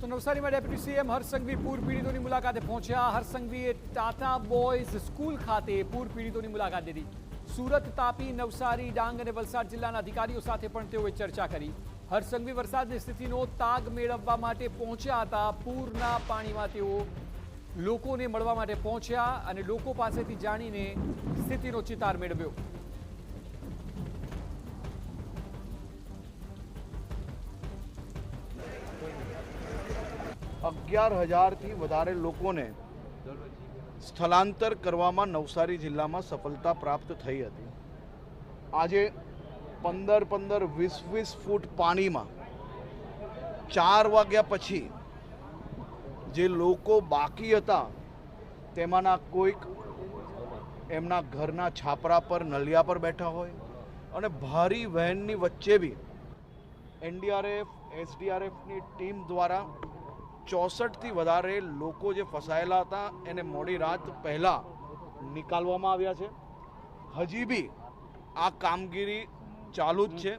तो नवसारी में deputy CM हर्ष संघवी पूर पीड़ितों की मुलाकाते पहुंचा। हर्ष संघवीए टाटा बॉयज स्कूल खाते पूर पीड़ितों की मुलाकात लीधी। सूरत, तापी, नवसारी, डांग और वलसाड जिल्लाना अधिकारीओ साथे पण तेओए चर्चा करी। हर्ष संघवी वरसादनी स्थितिनो ताग मेळववा माटे पहोंच्या हता। पूરના पाણીમાં તેઓ લોકોને મળવા માટે પહોંચ્યા અને લોકો પાસેથી જાણીને સ્થિતિનો ચિતાર મેળવ્યો। 11,000 થી વધારે લોકોને સ્થળાંતર કરવામાં નવસારી જિલ્લામાં સફળતા પ્રાપ્ત થઈ હતી। આજે 15-15, 20-20 ફૂટ પાણીમાં 4 વાગ્યા પછી જે લોકો બાકી હતા તેમાંના કોઈક એમના ઘરના છાપરા પર નલિયા પર બેઠા હોય અને ભારી વહેણની વચ્ચે બી એનડીઆરએફ એસડીઆરએફની ટીમ દ્વારા 64 થી વધારે લોકો જે ફસાયેલા હતા એને મોડી રાત પહેલા નિકાલવામાં આવ્યા છે। હજી બી આ કામગીરી ચાલુ જ છે।